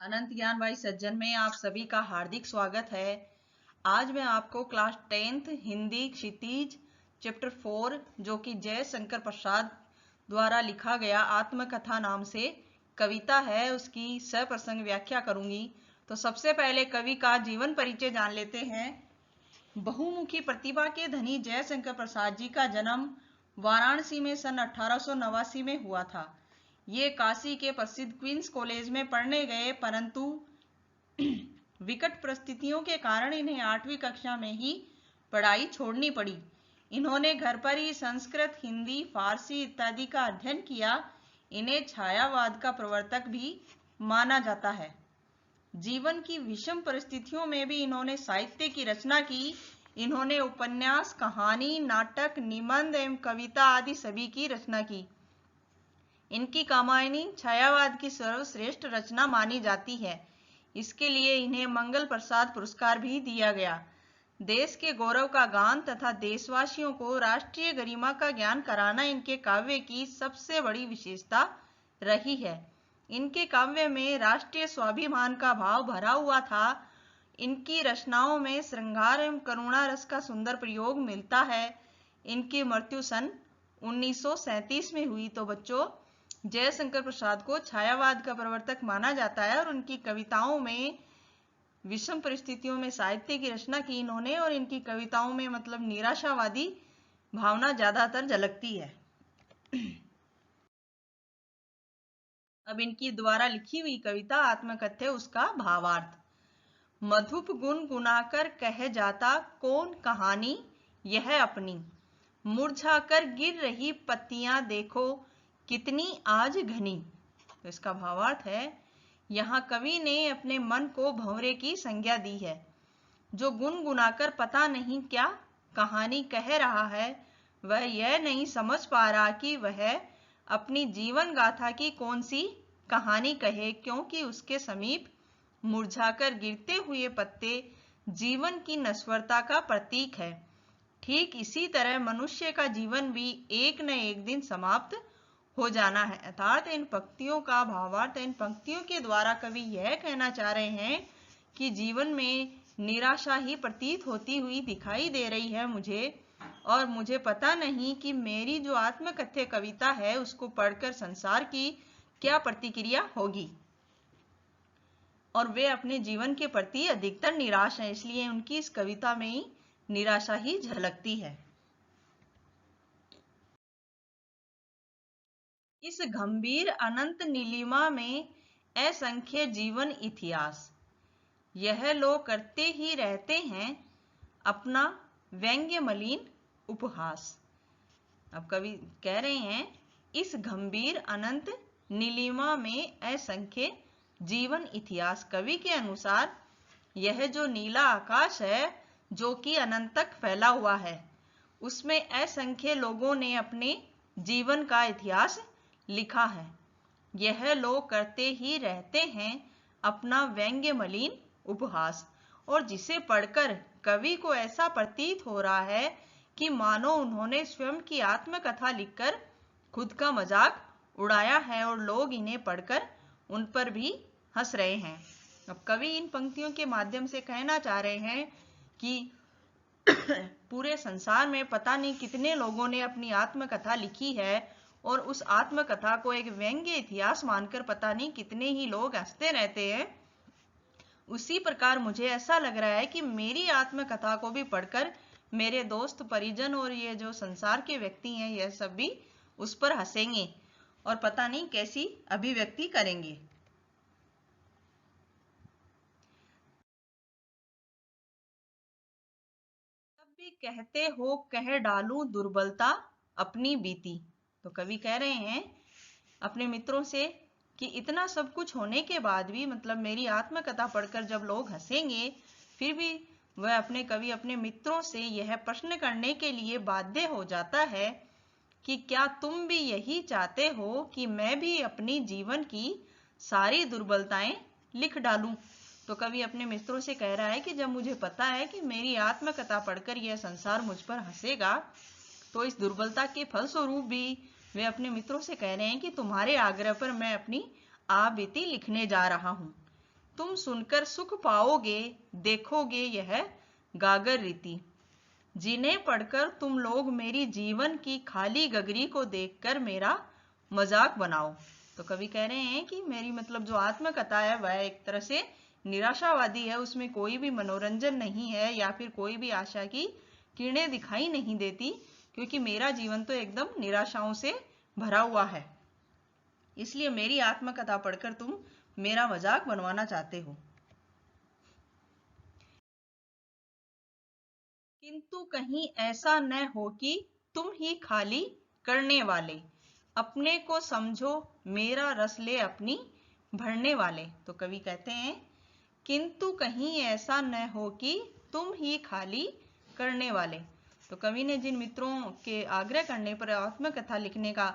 अनंत ज्ञान भाई सज्जन में आप सभी का हार्दिक स्वागत है। आज मैं आपको क्लास 10th हिंदी क्षितिज चैप्टर 4 जो कि जय शंकर प्रसाद द्वारा लिखा गया आत्मकथा नाम से कविता है उसकी सप्रसंग व्याख्या करूंगी। तो सबसे पहले कवि का जीवन परिचय जान लेते हैं। बहुमुखी प्रतिभा के धनी जय शंकर प्रसाद जी का जन्म वाराणसी में सन 1889 में हुआ था। ये काशी के प्रसिद्ध क्वींस कॉलेज में पढ़ने गए, परंतु विकट परिस्थितियों के कारण इन्हें 8वीं कक्षा में ही पढ़ाई छोड़नी पड़ी। इन्होंने घर पर ही संस्कृत, हिंदी, फारसी इत्यादि का अध्ययन किया। इन्हें छायावाद का प्रवर्तक भी माना जाता है। जीवन की विषम परिस्थितियों में भी इन्होंने साहित्य की रचना की। इन्होंने उपन्यास, कहानी, नाटक, निबंध एवं कविता आदि सभी की रचना की। इनकी कामायनी छायावाद की सर्वश्रेष्ठ रचना मानी जाती है। इसके लिए इन्हें मंगल प्रसाद पुरस्कार भी दिया गया। देश के गौरव का गान तथा देशवासियों को राष्ट्रीय गरिमा का ज्ञान कराना इनके काव्य की सबसे बड़ी विशेषता रही है। इनके काव्य में राष्ट्रीय स्वाभिमान का भाव भरा हुआ था। इनकी रचनाओं में श्रृंगार एवं करुणा रस का सुंदर प्रयोग मिलता है। इनकी मृत्यु सन 1937 में हुई। तो बच्चों, जय शंकर प्रसाद को छायावाद का प्रवर्तक माना जाता है और उनकी कविताओं में विषम परिस्थितियों में साहित्य की रचना की इन्होंने, और इनकी कविताओं में मतलब निराशावादी भावना ज्यादातर झलकती है। अब इनकी द्वारा लिखी हुई कविता आत्मकथ्य, उसका भावार्थ। मधुप गुन गुनाकर कह जाता कौन कहानी यह अपनी, मुरझाकर गिर रही पत्तियां देखो कितनी आज घनी। तो इसका भावार्थ है, यहाँ कवि ने अपने मन को भंवरे की संज्ञा दी है। जो गुनगुनाकर पता नहीं क्या कहानी कह रहा है, वह यह नहीं समझ पा रहा कि वह अपनी जीवन गाथा की कौन सी कहानी कहे, क्योंकि उसके समीप मुरझाकर गिरते हुए पत्ते जीवन की नश्वरता का प्रतीक है। ठीक इसी तरह मनुष्य का जीवन भी एक न एक दिन समाप्त हो जाना है। अर्थात इन पंक्तियों का भावार्थ, इन पंक्तियों के द्वारा कवि यह कहना चाह रहे हैं कि जीवन में निराशा ही प्रतीत होती हुई दिखाई दे रही है मुझे, और मुझे पता नहीं कि मेरी जो आत्मकथ्य कविता है उसको पढ़कर संसार की क्या प्रतिक्रिया होगी। और वे अपने जीवन के प्रति अधिकतर निराश हैं, इसलिए उनकी इस कविता में ही निराशा ही झलकती है। इस गंभीर अनंत नीलिमा में असंख्य जीवन इतिहास, यह लोग करते ही रहते हैं अपना व्यंग्य मलिन उपहास। अब कवि कह रहे हैं, इस गंभीर अनंत नीलिमा में असंख्य जीवन इतिहास। कवि के अनुसार यह जो नीला आकाश है जो कि अनंत तक फैला हुआ है, उसमें असंख्य लोगों ने अपने जीवन का इतिहास लिखा है। यह लोग करते ही रहते हैं अपना व्यंग्य मलिन उपहास। और जिसे पढ़कर कवि को ऐसा प्रतीत हो रहा है कि मानो उन्होंने स्वयं की आत्मकथा लिखकर खुद का मजाक उड़ाया है और लोग इन्हें पढ़कर उन पर भी हंस रहे हैं। अब कवि इन पंक्तियों के माध्यम से कहना चाह रहे हैं कि पूरे संसार में पता नहीं कितने लोगों ने अपनी आत्मकथा लिखी है, और उस आत्मकथा को एक व्यंग्य इतिहास मानकर पता नहीं कितने ही लोग हंसते रहते हैं। उसी प्रकार मुझे ऐसा लग रहा है कि मेरी आत्मकथा को भी पढ़कर मेरे दोस्त, परिजन और ये जो संसार के व्यक्ति हैं, यह सब भी उस पर हंसेंगे और पता नहीं कैसी अभिव्यक्ति करेंगे। तब भी कहते हो कह डालूं दुर्बलता अपनी बीती। तो कवि कह रहे हैं अपने मित्रों से कि इतना सब कुछ होने के बाद भी, मतलब मेरी आत्मकथा पढ़कर जब लोग हंसेंगे, फिर भी वह अपने मित्रों से यह प्रश्न करने के लिए बाध्य हो जाता है कि क्या तुम भी यही चाहते हो कि मैं भी अपनी जीवन की सारी दुर्बलताएं लिख डालूं। तो कवि अपने मित्रों से कह रहा है कि जब मुझे पता है कि मेरी आत्मकथा पढ़कर यह संसार मुझ पर हंसेगा, तो इस दुर्बलता के फलस्वरूप भी वे अपने मित्रों से कह रहे हैं कि तुम्हारे आग्रह पर मैं अपनी आप बीती लिखने जा रहा हूं। तुम सुनकर सुख पाओगे, देखोगे यह गागर रीति। जिन्हें पढ़कर तुम लोग मेरी जीवन की खाली गगरी को देखकर मेरा मजाक बनाओ। तो कवि कह रहे हैं कि मेरी मतलब जो आत्मकथा है वह एक तरह से निराशावादी है, उसमें कोई भी मनोरंजन नहीं है या फिर कोई भी आशा की किरणें दिखाई नहीं देती, क्योंकि मेरा जीवन तो एकदम निराशाओं से भरा हुआ है। इसलिए मेरी आत्मकथा पढ़कर तुम मेरा मजाक बनवाना चाहते हो। किंतु कहीं ऐसा न हो कि तुम ही खाली करने वाले, अपने को समझो मेरा रस ले अपनी भरने वाले। तो कवि कहते हैं किंतु कहीं ऐसा न हो कि तुम ही खाली करने वाले। तो कवि ने जिन मित्रों के आग्रह करने पर आत्मकथा लिखने का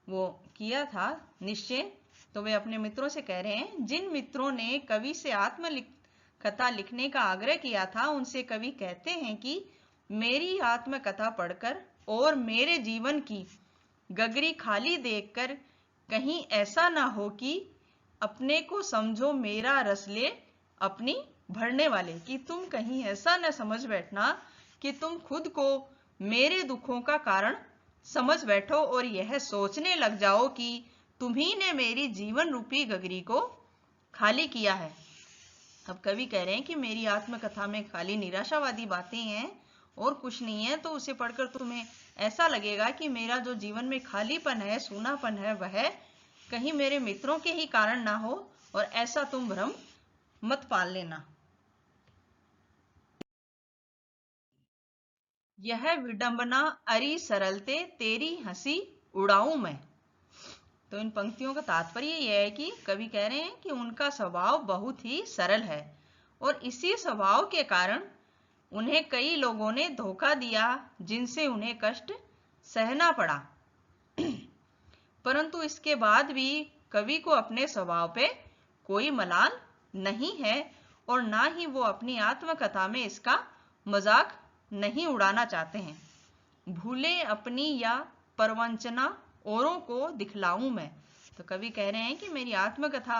वो किया था निश्चय, तो वे अपने मित्रों से कह रहे हैं, जिन मित्रों ने कवि से आत्मकथा लिखने का आग्रह किया था उनसे कवि कहते हैं कि मेरी आत्मकथा पढ़कर और मेरे जीवन की गगरी खाली देखकर कहीं ऐसा ना हो कि अपने को समझो मेरा रस ले अपनी भरने वाले, कि तुम कहीं ऐसा न समझ बैठना कि तुम खुद को मेरे दुखों का कारण समझ बैठो और यह सोचने लग जाओ कि तुम्ही ने मेरी जीवन रूपी गगरी को खाली किया है। अब कवि कह रहे हैं कि मेरी आत्मकथा में खाली निराशावादी बातें हैं और कुछ नहीं है, तो उसे पढ़कर तुम्हें ऐसा लगेगा कि मेरा जो जीवन में खालीपन है, सूनापन है, वह कहीं मेरे मित्रों के ही कारण ना हो, और ऐसा तुम भ्रम मत पाल लेना। यह विडंबना अरी सरलते तेरी हंसी उड़ाऊं मैं। तो इन पंक्तियों का तात्पर्य यह है कि कवि कह रहे हैं कि उनका स्वभाव बहुत ही सरल है और इसी स्वभाव के कारण उन्हें कई लोगों ने धोखा दिया, जिनसे उन्हें कष्ट सहना पड़ा। परंतु इसके बाद भी कवि को अपने स्वभाव पे कोई मलाल नहीं है और ना ही वो अपनी आत्मकथा में इसका मजाक नहीं उड़ाना चाहते हैं। भूले अपनी या परवंचना औरों को दिखलाऊं मैं। तो कवि कह रहे हैं कि मेरी आत्मकथा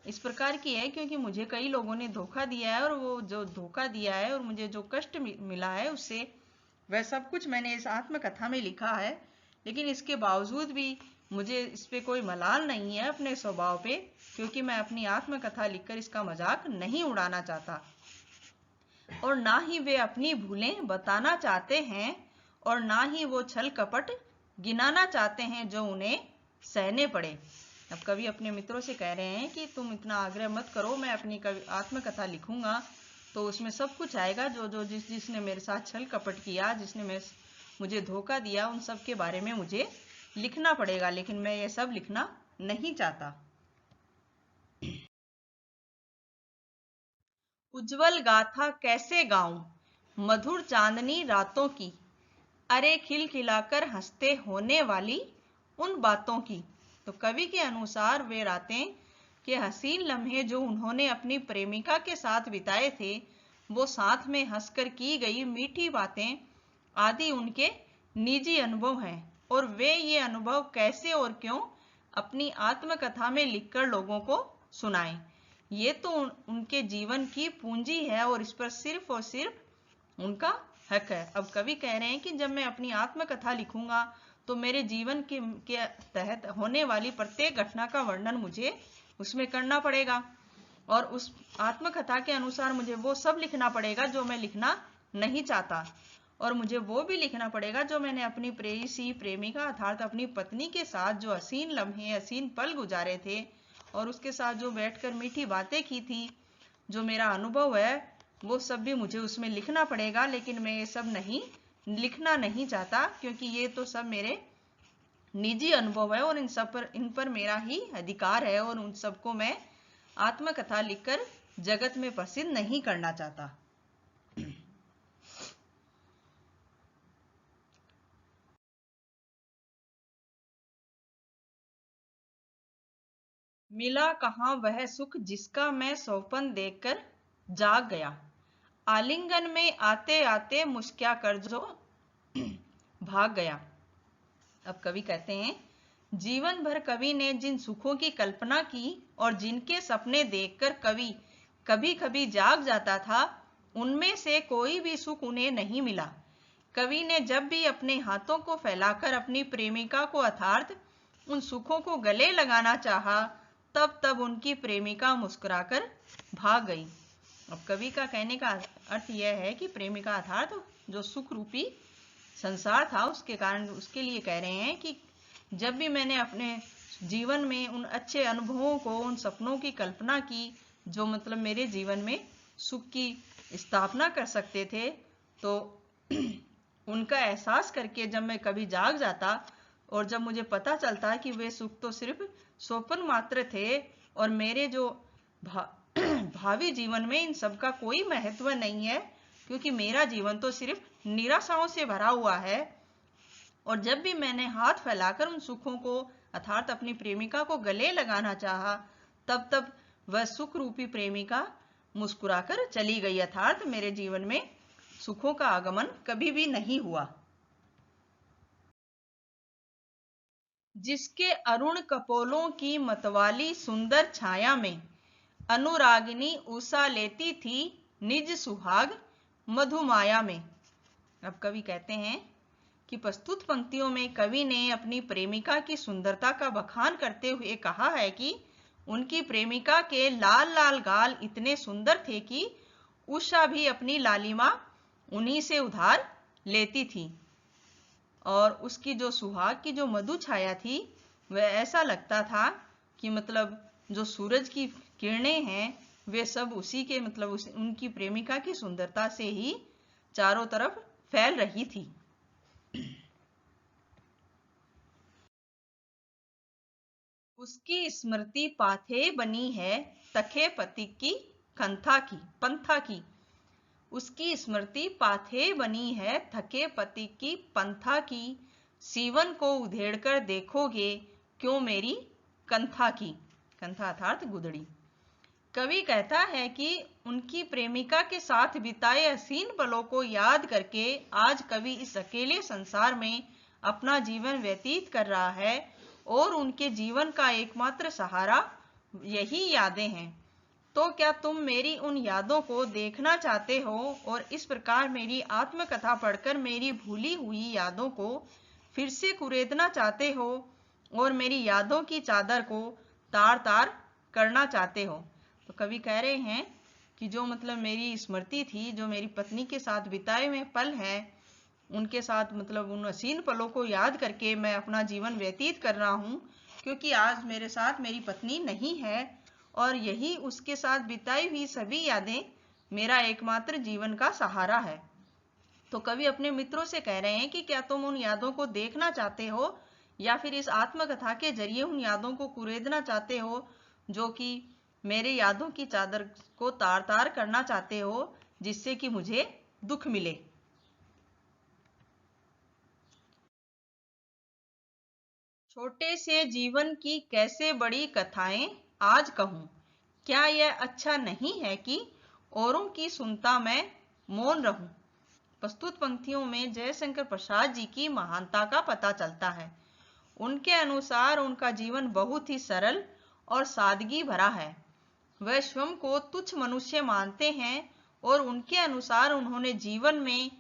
इस प्रकार की है क्योंकि मुझे कई लोगों ने धोखा दिया है और वो जो धोखा दिया है और मुझे जो कष्ट मिला है उससे वह सब कुछ मैंने इस आत्मकथा में लिखा है, लेकिन इसके बावजूद भी मुझे इस पे कोई मलाल नहीं है अपने स्वभाव पे, क्योंकि मैं अपनी आत्मकथा लिखकर इसका मजाक नहीं उड़ाना चाहता और ना ही वे अपनी भूलें बताना चाहते हैं और ना ही वो छल कपट गिनाना चाहते हैं जो उन्हें सहने पड़े। अब कवि अपने मित्रों से कह रहे हैं कि तुम इतना आग्रह मत करो, मैं अपनी आत्मकथा लिखूंगा तो उसमें सब कुछ आएगा, जो जिसने मेरे साथ छल कपट किया, जिसने मुझे धोखा दिया, उन सब के बारे में मुझे लिखना पड़ेगा, लेकिन मैं ये सब लिखना नहीं चाहता। उज्जवल गाथा कैसे गाऊं मधुर चांदनी रातों की, अरे खिलखिलाकर हंसते होने वाली उन बातों की। तो कवि के अनुसार वे रातें के हसीन लम्हे जो उन्होंने अपनी प्रेमिका के साथ बिताए थे, वो साथ में हंसकर की गई मीठी बातें आदि उनके निजी अनुभव हैं और वे ये अनुभव कैसे और क्यों अपनी आत्मकथा में लिखकर लोगों को सुनाएं। ये तो उनके जीवन की पूंजी है और इस पर सिर्फ और सिर्फ उनका हक है। अब कवि कह रहे हैं कि जब मैं अपनी आत्मकथा लिखूंगा तो मेरे जीवन के तहत होने वाली प्रत्येक घटना का वर्णन मुझे उसमें करना पड़ेगा और उस आत्मकथा के अनुसार मुझे वो सब लिखना पड़ेगा जो मैं लिखना नहीं चाहता, और मुझे वो भी लिखना पड़ेगा जो मैंने अपनी प्रेयसी प्रेमिका अर्थात अपनी पत्नी के साथ जो हसीन लम्हे हसीन पल गुजारे थे और उसके साथ जो बैठकर मीठी बातें की थी, जो मेरा अनुभव है वो सब भी मुझे उसमें लिखना पड़ेगा। लेकिन मैं ये सब लिखना नहीं चाहता क्योंकि ये तो सब मेरे निजी अनुभव है और इन पर मेरा ही अधिकार है और उन सबको मैं आत्मकथा लिखकर जगत में प्रसिद्ध नहीं करना चाहता। मिला कहाँ वह सुख जिसका मैं सौपन देखकर जाग गया, आलिंगन में आते आते मुस्किया कर जो भाग गया। अब कवि कहते हैं जीवन भर कवि ने जिन सुखों की कल्पना की और जिनके सपने देखकर कवि कभी कभी जाग जाता था, उनमें से कोई भी सुख उन्हें नहीं मिला। कवि ने जब भी अपने हाथों को फैलाकर अपनी प्रेमिका को अर्थात उन सुखों को गले लगाना चाहा, तब तब उनकी प्रेमिका मुस्कुराकर भाग गई। अब कवि का कहने का अर्थ यह है कि प्रेमिका अर्थात जो सुख रूपी संसार था, उसके कारण उसके लिए कह रहे हैं कि जब भी मैंने अपने जीवन में उन अच्छे अनुभवों को, उन सपनों की कल्पना की जो मतलब मेरे जीवन में सुख की स्थापना कर सकते थे, तो उनका एहसास करके जब मैं कभी जाग जाता और जब मुझे पता चलता कि वे सुख तो सिर्फ स्वप्न मात्र थे और मेरे जो भावी जीवन में इन सब का कोई महत्व नहीं है, क्योंकि मेरा जीवन तो सिर्फ निराशाओं से भरा हुआ है। और जब भी मैंने हाथ फैलाकर उन सुखों को अर्थात अपनी प्रेमिका को गले लगाना चाहा, तब तब वह सुख रूपी प्रेमिका मुस्कुराकर चली गई, अर्थात मेरे जीवन में सुखों का आगमन कभी भी नहीं हुआ। जिसके अरुण कपोलों की मतवाली सुंदर छाया में अनुरागिनी उषा लेती थी निज सुहाग मधुमाया में। अब कवि कहते हैं कि प्रस्तुत पंक्तियों में कवि ने अपनी प्रेमिका की सुंदरता का बखान करते हुए कहा है कि उनकी प्रेमिका के लाल लाल गाल इतने सुंदर थे कि उषा भी अपनी लालिमा उन्हीं से उधार लेती थी, और उसकी जो सुहाग की जो मधु छाया थी वह ऐसा लगता था कि मतलब जो सूरज की किरणें हैं वे सब उसी के मतलब उनकी प्रेमिका की सुंदरता से ही चारों तरफ फैल रही थी। उसकी स्मृति पाथे बनी है तखे पति की पंथा की। उसकी स्मृति पाथे बनी है थके पति की पंथा की, सीवन को उधेड़कर देखोगे क्यों मेरी कंथा की। कंथा अर्थात गुदड़ी। कवि कहता है कि उनकी प्रेमिका के साथ बिताए हसीन पलों को याद करके आज कवि इस अकेले संसार में अपना जीवन व्यतीत कर रहा है और उनके जीवन का एकमात्र सहारा यही यादें हैं। तो क्या तुम मेरी उन यादों को देखना चाहते हो और इस प्रकार मेरी आत्मकथा पढ़कर मेरी भूली हुई यादों को फिर से कुरेदना चाहते हो और मेरी यादों की चादर को तार तार करना चाहते हो। तो कवि कह रहे हैं कि जो मतलब मेरी स्मृति थी, जो मेरी पत्नी के साथ बिताए हुए पल हैं, उनके साथ मतलब उन हसीन पलों को याद करके मैं अपना जीवन व्यतीत कर रहा हूँ, क्योंकि आज मेरे साथ मेरी पत्नी नहीं है और यही उसके साथ बिताई हुई सभी यादें मेरा एकमात्र जीवन का सहारा है। तो कवि अपने मित्रों से कह रहे हैं कि क्या तुम उन यादों को देखना चाहते हो या फिर इस आत्मकथा के जरिए उन यादों को कुरेदना चाहते हो, जो कि मेरे यादों की चादर को तार तार करना चाहते हो, जिससे कि मुझे दुख मिले। छोटे से जीवन की कैसे बड़ी कथाएं आज कहूं, क्या यह अच्छा नहीं है कि औरों की सुनता मैं मौन रहूं। प्रस्तुत पंक्तियों में जयशंकर प्रसाद जी की महानता का पता चलता है। उनके अनुसार उनका जीवन बहुत ही सरल और सादगी भरा है। वह स्वयं को तुच्छ मनुष्य मानते हैं और उनके अनुसार उन्होंने जीवन में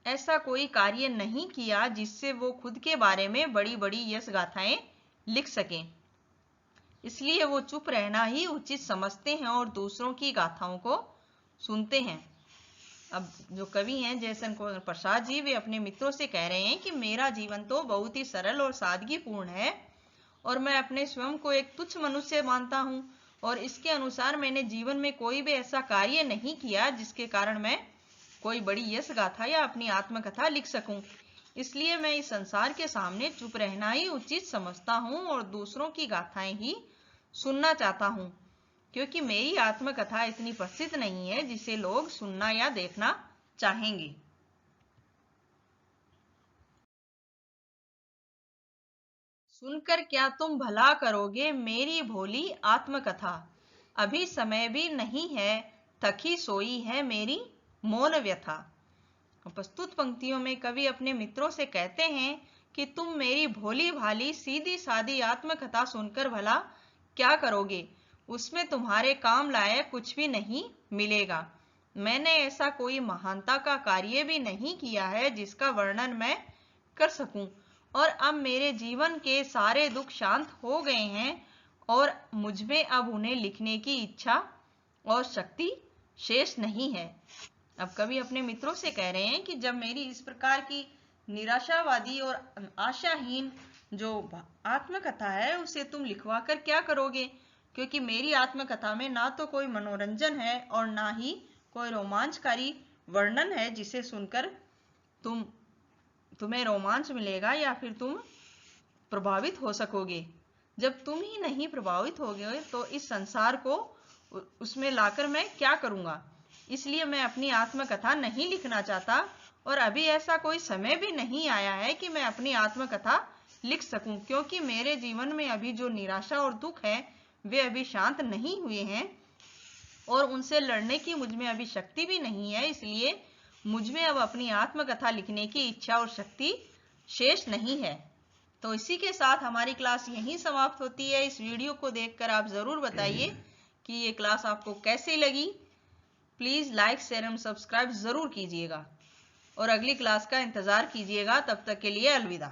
ऐसा कोई कार्य नहीं किया जिससे वो खुद के बारे में बड़ी बड़ी यश गाथाएं लिख सकें। इसलिए वो चुप रहना ही उचित समझते हैं और दूसरों की गाथाओं को सुनते हैं। अब जो कवि हैं जयशंकर प्रसाद जी, वे अपने मित्रों से कह रहे हैं कि मेरा जीवन तो बहुत ही सरल और सादगीपूर्ण है और मैं अपने स्वयं को एक तुच्छ मनुष्य मानता हूँ और इसके अनुसार मैंने जीवन में कोई भी ऐसा कार्य नहीं किया जिसके कारण मैं कोई बड़ी यश गाथा या अपनी आत्मकथा लिख सकूं। इसलिए मैं इस संसार के सामने चुप रहना ही उचित समझता हूँ और दूसरों की गाथाएं ही सुनना चाहता हूँ, क्योंकि मेरी आत्मकथा इतनी प्रसिद्ध नहीं है जिसे लोग सुनना या देखना चाहेंगे। सुनकर क्या तुम भला करोगे मेरी भोली आत्मकथा, अभी समय भी नहीं है थकी सोई है मेरी मौन व्यथा। प्रस्तुत पंक्तियों में कवि अपने मित्रों से कहते हैं कि तुम मेरी भोली भाली सीधी सादी आत्मकथा सुनकर भला क्या करोगे। उसमें तुम्हारे काम लायक कुछ भी नहीं मिलेगा। मैंने ऐसा कोई महानता का कार्य भी नहीं किया है जिसका वर्णन मैं कर सकूं, और अब मेरे जीवन के सारे दुख शांत हो गए हैं और मुझमें अब उन्हें लिखने की इच्छा और शक्ति शेष नहीं है। अब कवि अपने मित्रों से कह रहे हैं कि जब मेरी इस प्रकार की निराशावादी और आशाहीन जो आत्मकथा है उसे तुम लिखवा कर क्या करोगे, क्योंकि मेरी आत्मकथा में ना तो कोई मनोरंजन है और ना ही कोई रोमांचकारी वर्णन है जिसे सुनकर तुम्हें रोमांच मिलेगा या फिर तुम प्रभावित हो सकोगे। जब तुम ही नहीं प्रभावित होगे तो इस संसार को उसमें लाकर मैं क्या करूंगा। इसलिए मैं अपनी आत्मकथा नहीं लिखना चाहता, और अभी ऐसा कोई समय भी नहीं आया है कि मैं अपनी आत्मकथा लिख सकूं, क्योंकि मेरे जीवन में अभी जो निराशा और दुख है वे अभी शांत नहीं हुए हैं और उनसे लड़ने की मुझमें अभी शक्ति भी नहीं है। इसलिए मुझमें अब अपनी आत्मकथा लिखने की इच्छा और शक्ति शेष नहीं है। तो इसी के साथ हमारी क्लास यहीं समाप्त होती है। इस वीडियो को देखकर आप ज़रूर बताइए कि ये क्लास आपको कैसी लगी। प्लीज़ लाइक, शेयर एवं सब्सक्राइब ज़रूर कीजिएगा और अगली क्लास का इंतज़ार कीजिएगा। तब तक के लिए अलविदा।